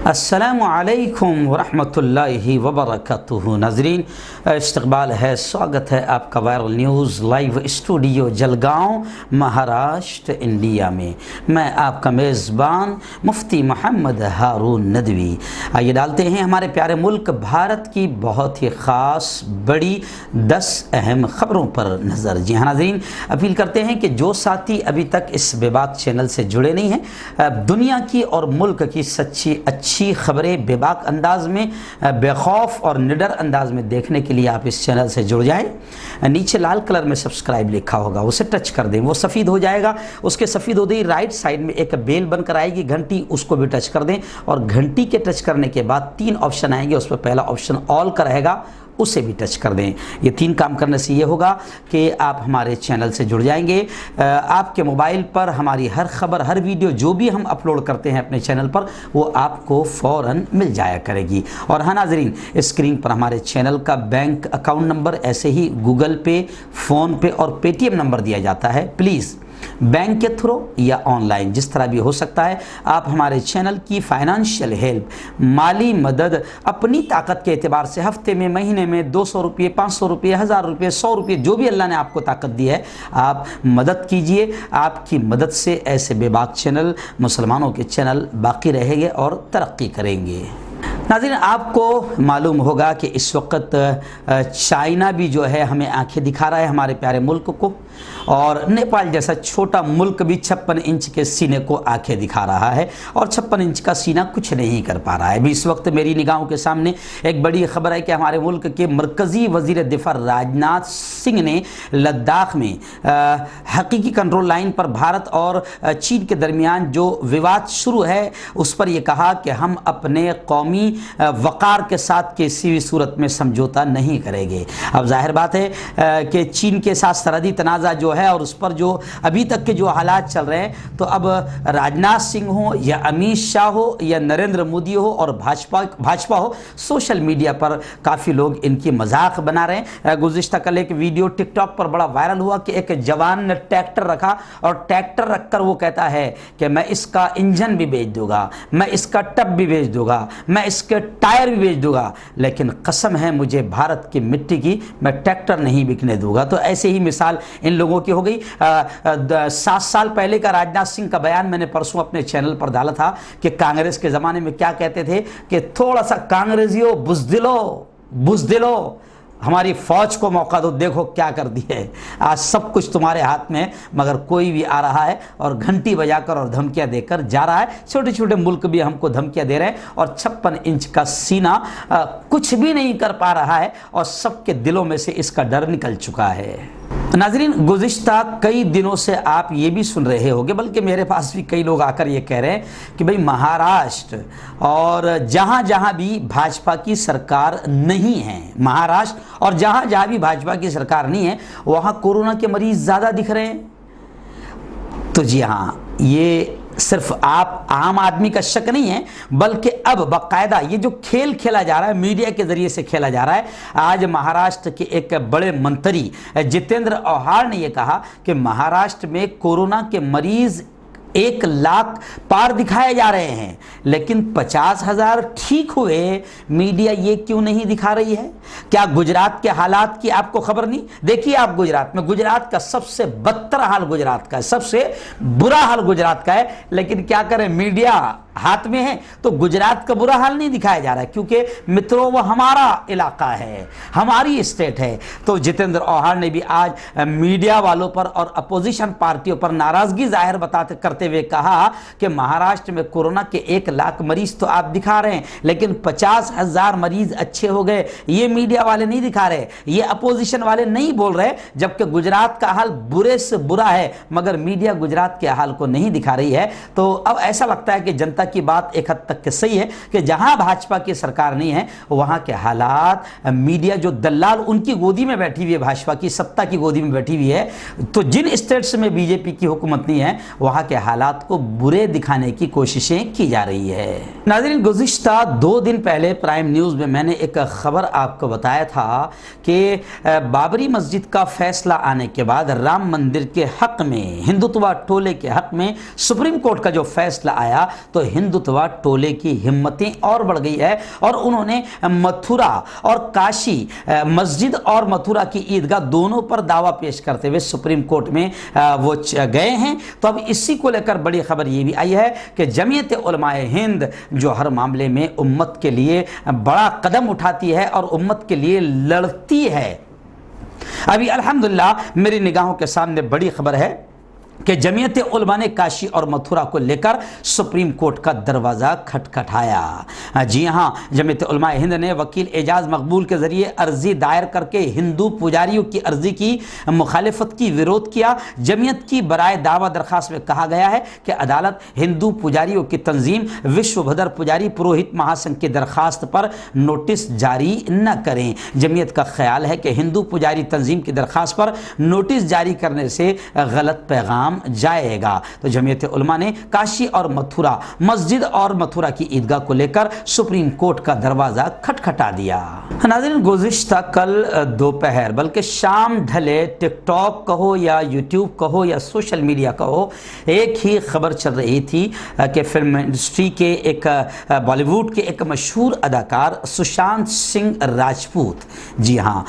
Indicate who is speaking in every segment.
Speaker 1: अस्सलामु अलैकुम वरहमतुल्लाहि वबरकातुहू। नाज़रीन, इस्तक़बाल है, स्वागत है आपका viral news live studio Jalgaon, Maharashtra, India में। मैं आपका मेज़बान मुफ्ती मोहम्मद हारून नदवी। आइए डालते हैं हमारे प्यारे मुल्क भारत की बहुत ही ख़ास बड़ी 10 अहम ख़बरों पर नज़र। जी हाँ नाज़रीन, अपील करते हैं कि जो साथी अभी तक इस बेबाक चैनल से जुड़े नहीं हैं, दुनिया की और मुल्क की सच्ची अच्छी खबरें बेबाक अंदाज में, बेखौफ और निडर अंदाज में देखने के लिए आप इस चैनल से जुड़ जाएं। नीचे लाल कलर में सब्सक्राइब लिखा होगा, उसे टच कर दें, वो सफ़ेद हो जाएगा। उसके सफ़ेद होते ही राइट साइड में एक बेल बनकर आएगी घंटी, उसको भी टच कर दें। और घंटी के टच करने के बाद 3 ऑप्शन आएंगे, उस पर पहला ऑप्शन ऑल का रहेगा, उसे भी टच कर दें। ये 3 काम करने से ये होगा कि आप हमारे चैनल से जुड़ जाएंगे। आपके मोबाइल पर हमारी हर खबर, हर वीडियो जो भी हम अपलोड करते हैं अपने चैनल पर, वो आपको फ़ौरन मिल जाया करेगी। और हाँ नाज़रीन, स्क्रीन पर हमारे चैनल का बैंक अकाउंट नंबर, ऐसे ही गूगल पे, फ़ोन पे और पेटीएम नंबर दिया जाता है। प्लीज़ बैंक के थ्रू या ऑनलाइन, जिस तरह भी हो सकता है, आप हमारे चैनल की फाइनेंशियल हेल्प, माली मदद अपनी ताकत के एतबार से हफ्ते में, महीने में 200 रुपये, 500 रुपये, 1000 रुपये, 100 रुपये, जो भी अल्लाह ने आपको ताकत दी है, आप मदद कीजिए। आपकी मदद से ऐसे बेबाक चैनल, मुसलमानों के चैनल बाकी रहेंगे और तरक्की करेंगे। नाज़रीन, आपको मालूम होगा कि इस वक्त चाइना भी जो है हमें आंखें दिखा रहा है, हमारे प्यारे मुल्क को, और नेपाल जैसा छोटा मुल्क भी 56 इंच के सीने को आंखें दिखा रहा है। और 56 इंच का सीना कुछ नहीं कर पा रहा है। अभी इस वक्त मेरी निगाहों के सामने एक बड़ी खबर है कि हमारे मुल्क के मरकज़ी वज़ीर दिफ़ा राजनाथ सिंह ने लद्दाख में हकीकी कंट्रोल लाइन पर भारत और चीन के दरमियान जो विवाद शुरू है, उस पर यह कहा कि हम अपने कौमी वक़ार के साथ किसी भी सूरत में समझौता नहीं करेंगे। अब जाहिर बात है कि चीन के साथ सरहदी तनाज़ा जो है और उस पर जो अभी तक के जो हालात चल रहे हैं, तो अब राजनाथ सिंह हो या अमित शाह हो या नरेंद्र मोदी हो और भाजपा हो, सोशल मीडिया पर काफ़ी लोग इनकी मजाक बना रहे हैं। गुज़िश्ता कल एक वीडियो टिकटॉक पर बड़ा वायरल हुआ कि एक जवान ने ट्रैक्टर रखा और ट्रैक्टर रखकर वो कहता है कि मैं इसका इंजन भी बेच दूंगा, मैं इसका टब भी बेच दूंगा, मैं इसके टायर भी बेच दूंगा, लेकिन कसम है मुझे भारत की मिट्टी की, मैं ट्रैक्टर नहीं बिकने दूंगा। तो ऐसे ही मिसाल इन लोगों की हो गई। 7 साल पहले का राजनाथ सिंह का बयान मैंने परसों अपने चैनल पर डाला था कि कांग्रेस के ज़माने में क्या कहते थे कि थोड़ा सा कांग्रेसियों बुज़दिलो, हमारी फ़ौज को मौका दो, देखो क्या कर दिया है। आज सब कुछ तुम्हारे हाथ में है, मगर कोई भी आ रहा है और घंटी बजाकर और धमकियां देकर जा रहा है। छोटे छोटे मुल्क भी हमको धमकियां दे रहे हैं और 56 इंच का सीना कुछ भी नहीं कर पा रहा है और सबके दिलों में से इसका डर निकल चुका है। नाज़रीन, गुज़िश्ता कई दिनों से आप ये भी सुन रहे होंगे, बल्कि मेरे पास भी कई लोग आकर ये कह रहे हैं कि भाई महाराष्ट्र और जहाँ जहाँ भी भाजपा की सरकार नहीं है, महाराष्ट्र और जहाँ जहाँ भी भाजपा की सरकार नहीं है, वहाँ कोरोना के मरीज ज़्यादा दिख रहे हैं। तो जी हाँ, ये सिर्फ आप आम आदमी का शक नहीं है, बल्कि अब बाकायदा ये जो खेल खेला जा रहा है, मीडिया के जरिए से खेला जा रहा है। आज महाराष्ट्र के एक बड़े मंत्री जितेंद्र आव्हाड ने यह कहा कि महाराष्ट्र में कोरोना के मरीज 1 लाख पार दिखाए जा रहे हैं, लेकिन 50,000 ठीक हुए। मीडिया ये क्यों नहीं दिखा रही है? क्या गुजरात के हालात की आपको खबर नहीं? देखिए आप गुजरात में, गुजरात का सबसे बदतर हाल गुजरात का है, सबसे बुरा हाल गुजरात का है, लेकिन क्या करें, मीडिया हाथ में है तो गुजरात का बुरा हाल नहीं दिखाया जा रहा है, क्योंकि मित्रों वो हमारा इलाका है, हमारी स्टेट है। तो जितेंद्र आव्हाड ने भी आज मीडिया वालों पर और अपोजिशन पार्टियों पर नाराजगी जाहिर करते हुए कहा कि महाराष्ट्र में कोरोना के 1 लाख मरीज तो आप दिखा रहे हैं, लेकिन 50,000 मरीज अच्छे हो गए, ये मीडिया वाले नहीं दिखा रहे, ये अपोजिशन वाले नहीं बोल रहे, जबकि गुजरात का हाल बुरे से बुरा है, मगर मीडिया गुजरात के हाल को नहीं दिखा रही है। तो अब ऐसा लगता है कि जनता की बात एक हद तक के सही है कि जहां भाजपा की सरकार नहीं है, वहां के हालात, मीडिया जो दलाल उनकी गोदी में बैठी हुई है, भाजपा की सत्ता की गोदी में बैठी हुई है, तो जिन स्टेट्स में बीजेपी की हुकूमत नहीं है, वहां के हालात को बुरे दिखाने की कोशिशें की जा रही है। नाज़रीन, गुज़िश्ता 2 दिन पहले प्राइम न्यूज़ में मैंने एक खबर आपको बताया था कि बाबरी मस्जिद का फैसला आने के बाद राम मंदिर के हक में, हिंदुत्व टोले के हक में सुप्रीम कोर्ट का जो फैसला आया, तो हिंदुत्व टोले की हिम्मतें और बढ़ गई है और उन्होंने मथुरा और काशी मस्जिद और मथुरा की ईदगाह दोनों पर दावा पेश करते हुए सुप्रीम कोर्ट में वो गए हैं। तो अब इसी को लेकर बड़ी खबर ये भी आई है कि जमीयत उलमाए हिंद जो हर मामले में उम्मत के लिए बड़ा कदम उठाती है और उम्मत के लिए लड़ती है। अभी अल्हम्दुलिल्लाह मेरी निगाहों के सामने बड़ी खबर है कि जमीयत उलमा ने काशी और मथुरा को लेकर सुप्रीम कोर्ट का दरवाज़ा खटखटाया। जी हाँ, जमीयत उलमा हिंद ने वकील एजाज मकबूल के जरिए अर्जी दायर करके हिंदू पुजारियों की अर्जी की मुखालिफत की विरोध किया। जमीयत की बराए दावा दरखास्त में कहा गया है कि अदालत हिंदू पुजारियों की तंजीम विश्व भदर पुजारी पुरोहित महासंघ की दरखास्त पर नोटिस जारी न करें। जमीयत का ख्याल है कि हिंदू पुजारी तंजीम की दरखास्त पर नोटिस जारी करने से गलत पैगाम जाएगा। तो जमीयत उलमा ने काशी और मथुरा मस्जिद और मथुरा की ईदगाह को लेकर सुप्रीम कोर्ट का दरवाजा खटखटा दिया। नाज़रीन, गुज़िश्ता कल दोपहर बल्कि शाम ढले टिकटॉक कहो या यूट्यूब कहो या सोशल मीडिया कहो, एक ही खबर चल रही थी कि फिल्म इंडस्ट्री के एक बॉलीवुड के एक मशहूर अदाकार सुशांत सिंह राजपूत, जी हाँ,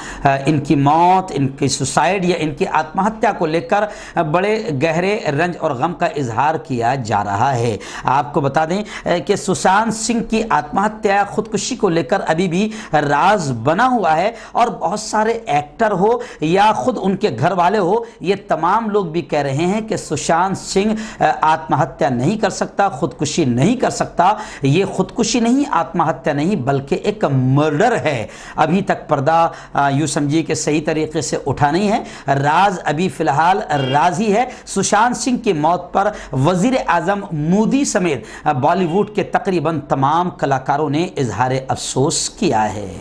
Speaker 1: इनकी मौत, इनकी सुसाइड या इनकी आत्महत्या को लेकर बड़े गहरे रंज और गम का इजहार किया जा रहा है। आपको बता दें कि सुशांत सिंह की आत्महत्या खुदकुशी को लेकर अभी भी राज बना हुआ है और बहुत सारे एक्टर हो या खुद उनके घर वाले हो, ये तमाम लोग भी कह रहे हैं कि सुशांत सिंह आत्महत्या नहीं कर सकता, खुदकुशी नहीं कर सकता। ये खुदकुशी नहीं, आत्महत्या नहीं, बल्कि एक मर्डर है। अभी तक पर्दा यूँ समझिए कि सही तरीके से उठा नहीं है। राज अभी फिलहाल राज ही है। सुशांत सिंह की मौत पर वजीर आजम मोदी समेत बॉलीवुड के तकरीबन तमाम कलाकारों ने इजहार अफसोस किया है।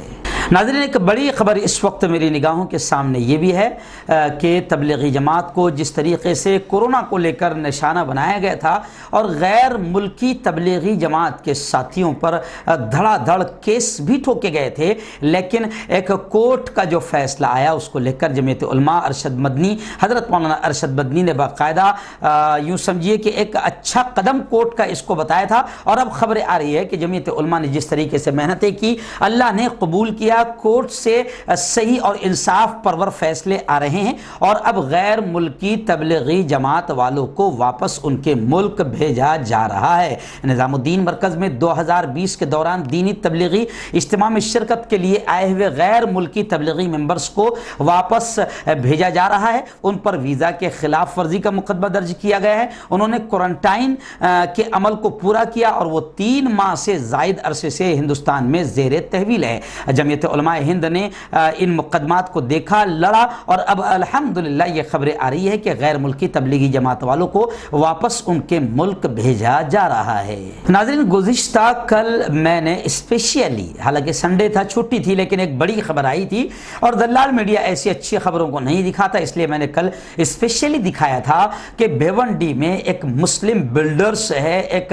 Speaker 1: नाज़रीन, एक बड़ी खबर इस वक्त मेरी निगाहों के सामने ये भी है कि तबलीगी जमात को जिस तरीके से कोरोना को लेकर निशाना बनाया गया था और गैर मुल्की तबलीगी जमात के साथियों पर धड़ाधड़ केस भी ठोके गए थे, लेकिन एक कोर्ट का जो फैसला आया उसको लेकर जमीयत उलमा अरशद मदनी, हज़रत मौलाना अरशद मदनी ने बाकायदा यूँ समझिए कि एक अच्छा कदम कोर्ट का इसको बताया था। और अब खबरें आ रही है कि जमीयत उलमा ने जिस तरीके से मेहनतें की, अल्लाह ने कबूल किया, कोर्ट से सही और इंसाफ परवर फैसले आ रहे हैं और अब गैर मुल्की तबलीगी जमात वालों को वापस उनके मुल्क भेजा जा रहा है। निज़ामुद्दीन मरकज़ में 2020 के दौरान दीनी तबलीगी इज्तिमा में शिरकत के लिए आए हुए गैर मुल्की तबलीगी मेंबर्स को वापस भेजा जा रहा है। उन पर वीज़ा के खिलाफ वर्जी का मुकदमा दर्ज किया गया है। उन्होंने क्वारंटाइन के अमल को पूरा किया और वो 3 माह से ज़ायद अरसे से हिंदुस्तान में ज़ेर तहवील है। जमीयत उलमा हिंद ने इन मुकदमात को देखा, लड़ा और अब अल्हम्दुलिल्लाह ये खबरें आ रही है कि गैर मुल्की तबलीगी जमात वालों को वापस उनके मुल्क भेजा जा रहा है। नाज़रीन, गुज़िश्ता कल मैंने स्पेशली, हालांकि संडे था, छुट्टी थी, लेकिन एक बड़ी खबर आई थी और दलाल मीडिया ऐसी अच्छी खबरों को नहीं दिखाता, इसलिए मैंने कल स्पेशली दिखाया था कि भिवंडी में एक मुस्लिम बिल्डर्स है, एक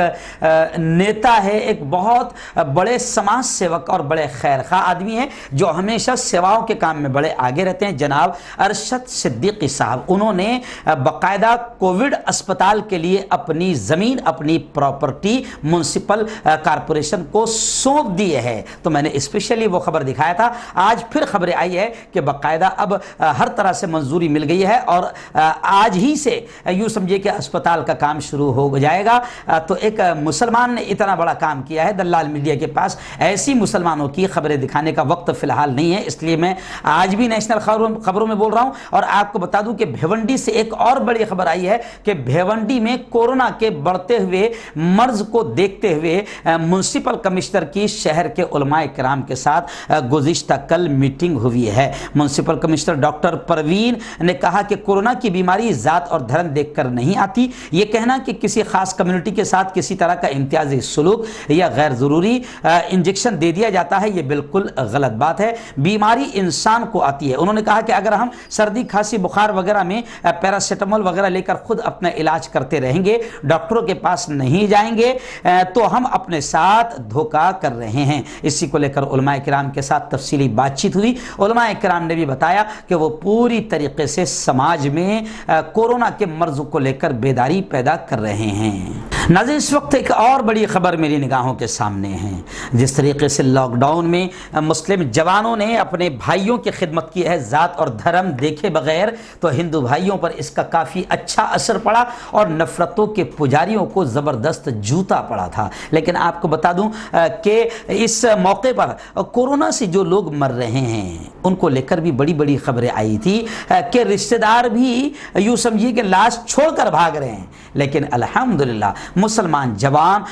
Speaker 1: नेता है, एक बहुत बड़े समाज सेवक और बड़े खैरखा आदमी है जो हमेशा सेवाओं के काम में बड़े आगे रहते हैं, जनाब अरशद सिद्दीकी साहब। उन्होंने बाकायदा कोविड अस्पताल के लिए अपनी ज़मीन, अपनी प्रॉपर्टी म्युनिसिपल कारपोरेशन को सौंप दी है। तो मैंने स्पेशली वो खबर दिखाया था। आज फिर खबरें आई है कि बाकायदा अब हर तरह से मंजूरी मिल गई है और आज ही से यूँ समझिए कि अस्पताल का काम शुरू हो जाएगा। तो एक मुसलमान ने इतना बड़ा काम किया है। दलाल मीडिया के पास ऐसी मुसलमानों की खबरें दिखाने का वक्त फिलहाल नहीं है, इसलिए मैं आज भी नेशनल खबरों में बोल रहा हूं। और आपको बता दूं कि भिवंडी से एक और बड़ी खबर आई है कि भिवंडी में कोरोना के बढ़ते हुए मर्ज को देखते हुए म्युनिसिपल कमिश्नर की शहर के उलमाए किराम के साथ गुज़िश्ता कल मीटिंग हुई है। म्युनिसिपल कमिश्नर डॉक्टर परवीन ने कहा कि कोरोना की बीमारी जात और धर्म देखकर नहीं आती। ये कहना कि किसी खास कम्युनिटी के साथ किसी तरह का इम्तियाजी सलूक या गैर ज़रूरी इंजेक्शन दे दिया जाता है, ये बिल्कुल गलत बात है। बीमारी इंसान को आती है। उन्होंने कहा कि अगर हम सर्दी, खांसी, बुखार वगैरह में पैरासीटामोल वगैरह लेकर खुद अपना इलाज करते रहेंगे, डॉक्टरों के पास नहीं जाएंगे, तो हम अपने साथ धोखा कर रहे हैं। इसी को लेकर उलमाए किराम के साथ तफसीली बातचीत हुई। उलमाए किराम ने भी बताया कि वो पूरी तरीके से समाज में कोरोना के मर्ज को लेकर बेदारी पैदा कर रहे हैं। नाज़रीन, इस वक्त एक और बड़ी खबर मेरी निगाहों के सामने है। जिस तरीके से लॉकडाउन में मुस्लिम जवानों ने अपने भाइयों की खिदमत की है, ज़ात और धर्म देखे बगैर, तो हिंदू भाइयों पर इसका काफ़ी अच्छा असर पड़ा और नफ़रतों के पुजारियों को ज़बरदस्त जूता पड़ा था। लेकिन आपको बता दूं कि इस मौके पर कोरोना से जो लोग मर रहे हैं उनको लेकर भी बड़ी बड़ी खबरें आई थी कि रिश्तेदार भी यूँ समझिए कि लाश छोड़कर भाग रहे हैं। लेकिन अल्हम्दुलिल्लाह मुसलमान जवान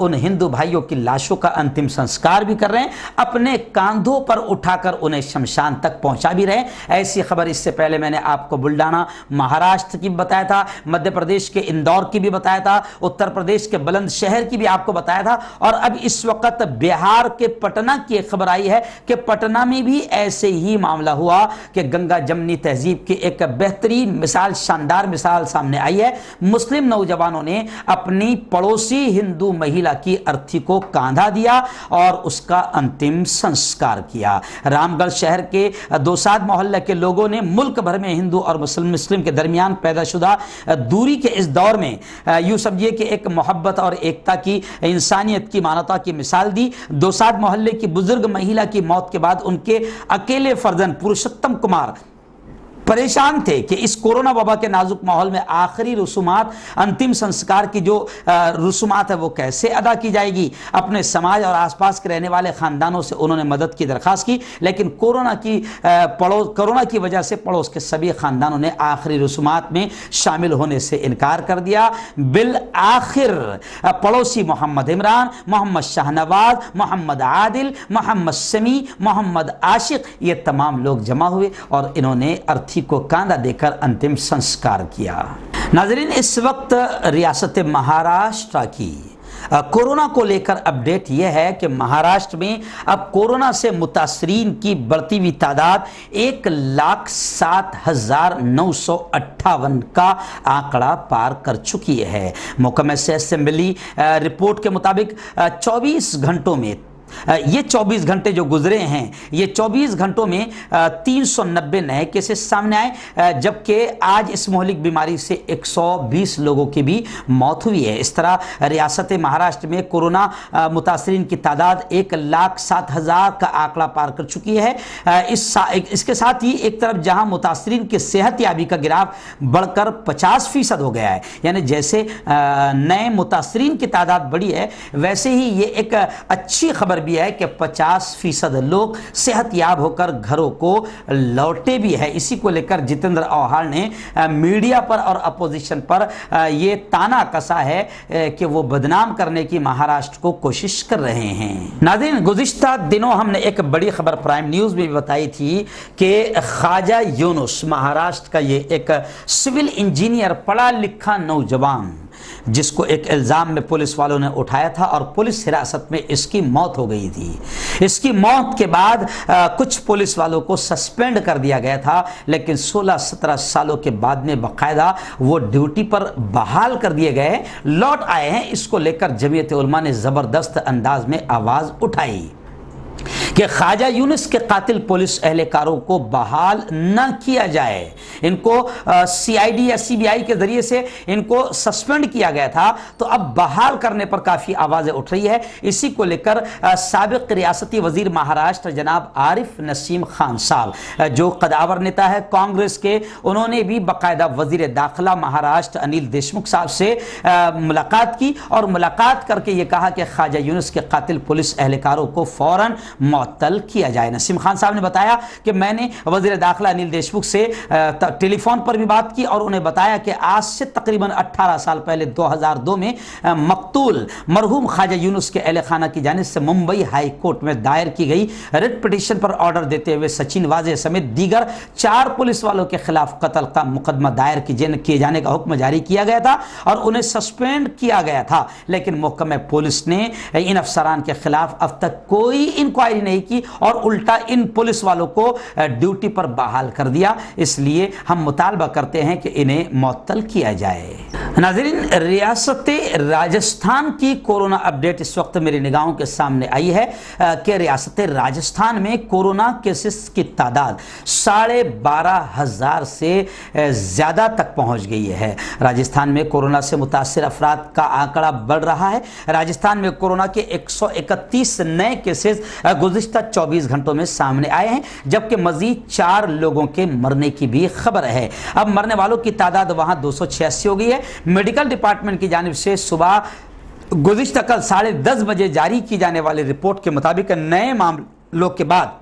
Speaker 1: उन हिंदू भाइयों की लाशों का अंतिम संस्कार भी कर रहे हैं, अपने कांधों पर उठाकर उन्हें शमशान तक पहुंचा भी रहे हैं। ऐसी खबर इससे पहले मैंने आपको बुल्डाना महाराष्ट्र की बताया था, मध्य प्रदेश के इंदौर की भी बताया था, उत्तर प्रदेश के बुलंदशहर की भी आपको बताया था, और अब इस वक्त बिहार के पटना की एक खबर आई है कि पटना में भी ऐसे ही मामला हुआ कि गंगा जमनी तहजीब की एक बेहतरीन मिसाल, शानदार मिसाल सामने आई है। मुस्लिम नौजवानों ने अपनी पड़ोसी हिंदू महिला की अर्थी को कांधा दिया और उसका अंतिम संस्कार किया। रामगढ़ शहर के दोसाद मोहल्ले के लोगों ने मुल्क भर में हिंदू और मुस्लिम के दरमियान पैदाशुदा दूरी के इस दौर में यूं समझिए कि एक मोहब्बत और एकता की, इंसानियत की, मानवता की मिसाल दी। दोसाद मोहल्ले की बुजुर्ग महिला की मौत के बाद उनके अकेले फर्जंद पुरुषोत्तम कुमार परेशान थे कि इस कोरोना वबा के नाजुक माहौल में आखिरी रसूमात, अंतिम संस्कार की जो रसूमात है वो कैसे अदा की जाएगी। अपने समाज और आसपास के रहने वाले ख़ानदानों से उन्होंने मदद की दरख्वास्त की, लेकिन कोरोना की वजह से पड़ोस के सभी ख़ानदानों ने आखिरी रसूमात में शामिल होने से इनकार कर दिया। बिल आखिर पड़ोसी मोहम्मद इमरान, मोहम्मद शाहनवाज, मोहम्मद आदिल, मोहम्मद शमी, मोहम्मद आशिक, ये तमाम लोग जमा हुए और इन्होंने अर्थी को कांधा देकर अंतिम संस्कार किया। नाज़रीन, इस वक्त रियासत महाराष्ट्र की कोरोना को लेकर अपडेट यह है कि महाराष्ट्र में अब कोरोना से मुतासरीन की बढ़ती हुई तादाद 1,07,958 का आंकड़ा पार कर चुकी है। महकमा सेहत से मिली रिपोर्ट के मुताबिक 24 घंटों में ये 24 घंटे जो गुजरे हैं, ये 24 घंटों में 390 नए केसेस सामने आए, जबकि आज इस मोहलिक बीमारी से 120 लोगों की भी मौत हुई है। इस तरह रियासत महाराष्ट्र में कोरोना मुतासरीन की तादाद 1,07,000 का आंकड़ा पार कर चुकी है। इसके साथ ही एक तरफ जहां मुतासरीन की सेहत याबी का ग्राफ बढ़कर 50% हो गया है, यानी जैसे नए मुतासरीन की तादाद बढ़ी है, वैसे ही ये एक अच्छी खबर भी है कि 50% लोग सेहतयाब होकर घरों को लौटे भी है। इसी को लेकर जितेंद्र औहार ने मीडिया पर और अपोजिशन पर यह ताना कसा है कि वो बदनाम करने की महाराष्ट्र को कोशिश कर रहे हैं। नाज़रीन, गुज़िश्ता दिनों हमने एक बड़ी खबर प्राइम न्यूज़ में भी बताई थी कि ख्वाजा यूनुस, महाराष्ट्र का ये एक सिविल इंजीनियर, पढ़ा लिखा नौजवान, जिसको एक इल्ज़ाम में पुलिस वालों ने उठाया था और पुलिस हिरासत में इसकी मौत हो गई थी। इसकी मौत के बाद कुछ पुलिस वालों को सस्पेंड कर दिया गया था, लेकिन 16-17 सालों के बाद में बाकायदा वो ड्यूटी पर बहाल कर दिए गए, लौट आए हैं। इसको लेकर जमीयत उलमा ने ज़बरदस्त अंदाज में आवाज़ उठाई कि ख्वाजा यूनुस के कातिल पुलिस एहलकारों को बहाल न किया जाए। इनको सीआईडी या सीबीआई के जरिए से इनको सस्पेंड किया गया था, तो अब बहाल करने पर काफ़ी आवाज़ें उठ रही है। इसी को लेकर साबिक रियासती वजीर महाराष्ट्र जनाब आरिफ नसीम खान साहब, जो कदावर नेता है कांग्रेस के, उन्होंने भी बाकायदा वजीर दाखिला महाराष्ट्र अनिल देशमुख साहब से मुलाकात की और मुलाकात करके ये कहा कि ख्वाजा यूनुस के कातिल पुलिस एहलकारों को फौरन मुअत्तल किया जाए। नसीम खान साहब ने बताया कि मैंने वज़ीर दाखिला अनिल देशमुख से टेलीफोन पर भी बात की और उन्हें बताया कि आज से तकरीबन 18 साल पहले 2002 में मकतूल मरहूम ख्वाजा यूनुस के अहल खाना की जानिब से मुंबई हाई कोर्ट में दायर की गई रिट पिटीशन पर ऑर्डर देते हुए सचिन वाजे समेत दीगर 4 पुलिस वालों के खिलाफ कत्ल का मुकदमा दायर किए जाने का हुक्म जारी किया गया था और उन्हें सस्पेंड किया गया था। लेकिन महकमा पुलिस ने इन अफसरान के खिलाफ अब तक कोई इंक्वायरी नहीं नहीं की और उल्टा इन पुलिस वालों को ड्यूटी पर बहाल कर दिया। इसलिए हम मुतालबा करते हैं कि इन्हें मुअत्तल किया जाए। नाज़रीन, रियासत राजस्थान की कोरोना अपडेट इस वक्त मेरी निगाहों के सामने आई है कि रियासत राजस्थान में कोरोना केसेस की तादाद 12,500 से ज़्यादा तक पहुंच गई है। राजस्थान में कोरोना से मुतासिर अफराद का आंकड़ा बढ़ रहा है। राजस्थान में कोरोना के 131 नए केसेस गुज़िश्ता 24 घंटों में सामने आए हैं, जबकि मजीद 4 लोगों के मरने की भी खबर है। अब मरने वालों की तादाद वहां 286 हो गई है। मेडिकल डिपार्टमेंट की जानिब से सुबह गुज़िश्ता कल 10:30 बजे जारी की जाने वाली रिपोर्ट के मुताबिक नए मामलों के बाद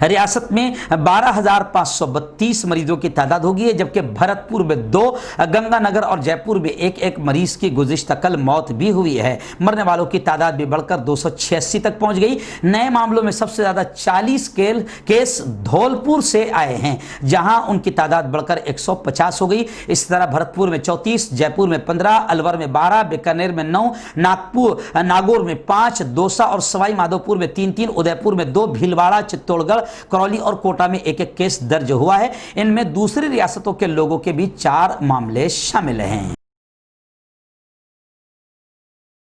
Speaker 1: रियासत में 12,532 मरीजों की तादाद हो गई है, जबकि भरतपुर में 2, गंगानगर और जयपुर में एक मरीज की गुज़िश्ता कल मौत भी हुई है। मरने वालों की तादाद भी बढ़कर 286 तक पहुंच गई। नए मामलों में सबसे ज्यादा 40 केस धौलपुर से आए हैं, जहां उनकी तादाद बढ़कर 150 हो गई। इस तरह भरतपुर में 34, जयपुर में 15, अलवर में 12, बीकानेर में 9, नागौर में 5, दौसा और सवाई माधोपुर में 3, उदयपुर में 2, भीलवाड़ा, चित्तौड़गढ़, करौली और कोटा में एक केस दर्ज हुआ है। इनमें दूसरी रियासतों के लोगों के भी 4 मामले शामिल हैं।